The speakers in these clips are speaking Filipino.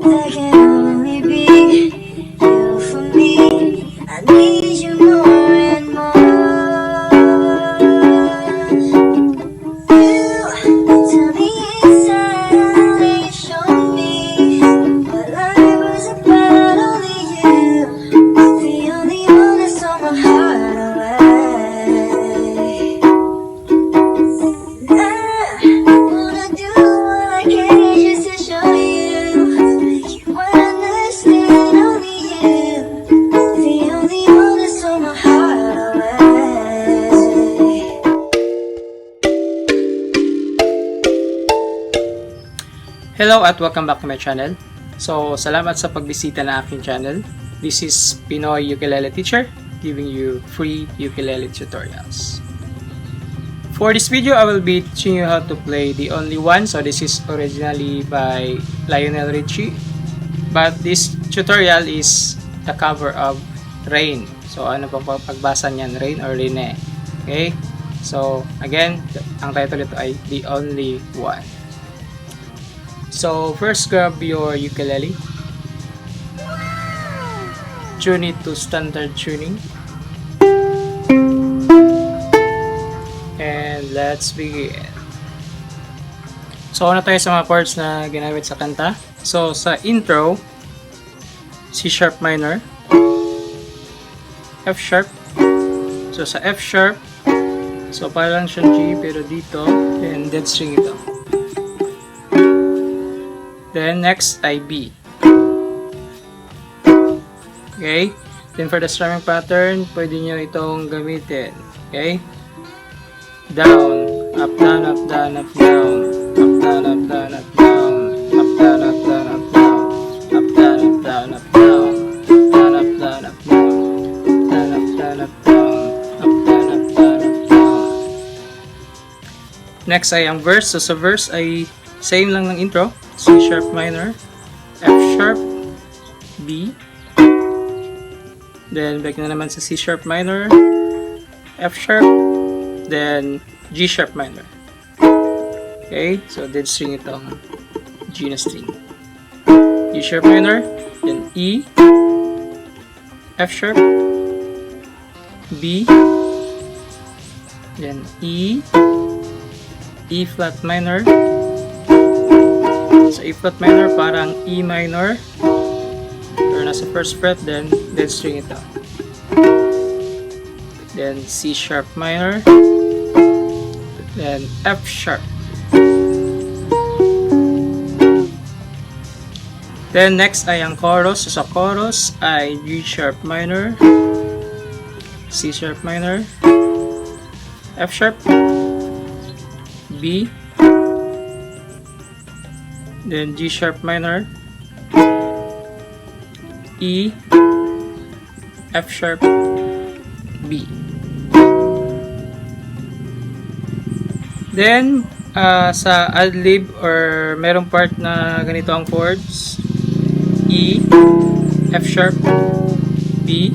There can only be you for me. I need you more and more. You tell me inside, you show me what life was about. Only you, the only one that stole my heart away. I wanna do what I can just to show you, make you understand. Only you, the only one that stole my heart away. Hello at welcome back to my channel. So, salamat sa pagbisita na aking channel. This is Pinoy Ukulele Teacher, giving you free ukulele tutorials. For this video, I will be teaching you how to play The Only One. So, this is originally by Lionel Richie. But this tutorial is the cover of Reyne. So, ano pa pagbasa niyan? Reyne or Reyne? Okay? So, again, ang title ito ay The Only One. So, first grab your ukulele. Tune it to standard tuning. And let's begin. So, una tayo sa mga chords na ginamit sa kanta. So, sa intro, C sharp minor, F sharp. So, sa F sharp, so parang siyang G pero dito, and dead string ito. Then, next ay B. Okay? Then, for the strumming pattern, pwede nyo itong gamitin. Okay? Down, up, down, up, down, up, down. Up, down, up, down, up, down. Up, down, up, down, up, down. Up, down, up, down, up, down. Down, up, down, up, down. Down, up, down, up, down. Up, down, up, down, up, down. Next ay ang verse. So, sa verse ay same lang ng intro. C sharp minor, F sharp, B. Then, back na naman sa C sharp minor, F sharp, then G sharp minor. Okay, so dead string itong G na string. G sharp minor, then E, F sharp, B, then E, E flat minor. So E flat minor parang E minor, pero nasa first fret, then dead string ito. Then C sharp minor, then F sharp. Then next ay ang chorus. So sa chorus ay G sharp minor, C sharp minor, F sharp, B, then G sharp minor, E, F sharp, B. Then, sa ad-lib or merong part na ganito ang chords, E, F sharp, B,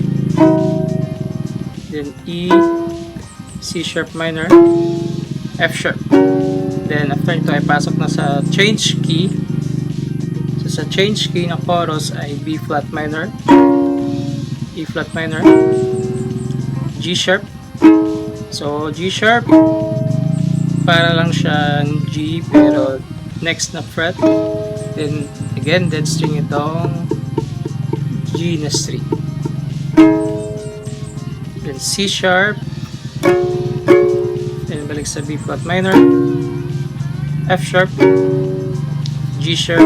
then E, C sharp minor, F sharp. Then, after nito ay pasok na sa change key. So, sa change key na chorus ay B flat minor, E flat minor, G sharp. So, G sharp, para lang siyang G pero next na fret. Then, again, dead string itong G na string. Then, C sharp. Then, balik sa B flat minor, F sharp, G sharp,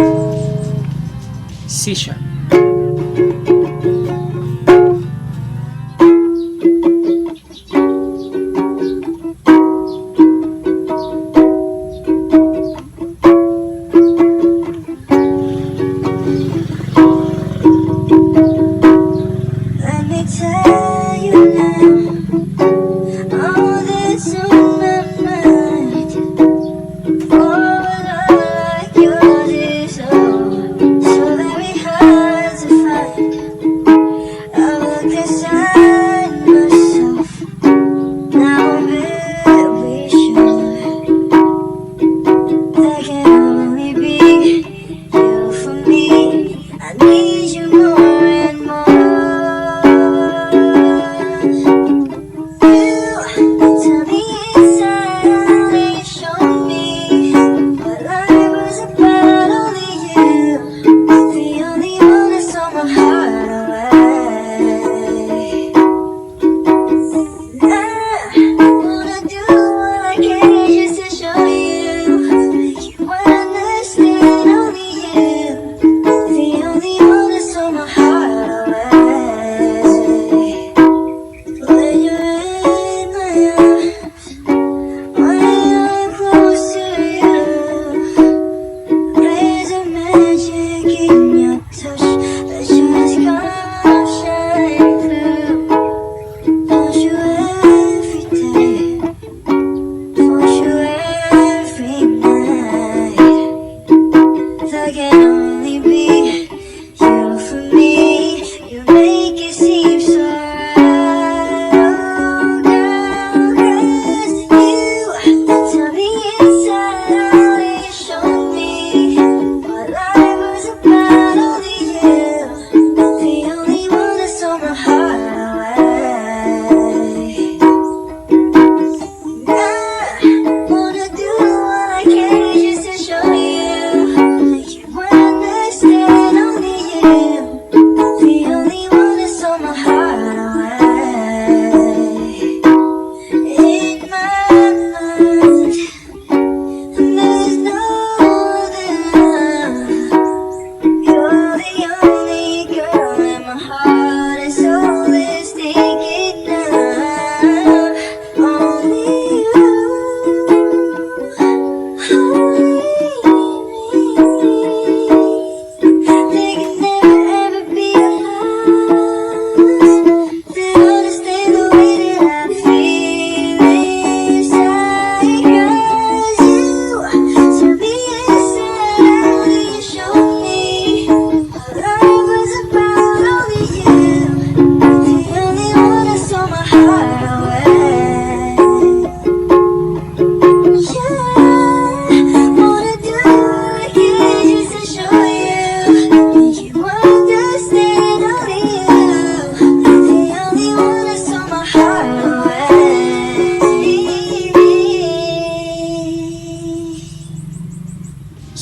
C sharp. Let me tell you now, all that's on my mind. For a love like yours is so very hard.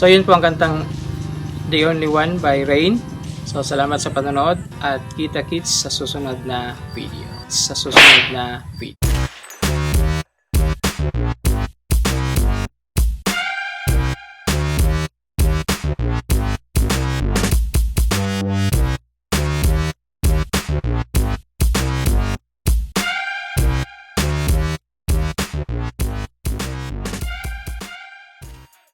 So yun po ang kantang The Only One by Reyne. So salamat sa panonood at kita-kits sa susunod na video.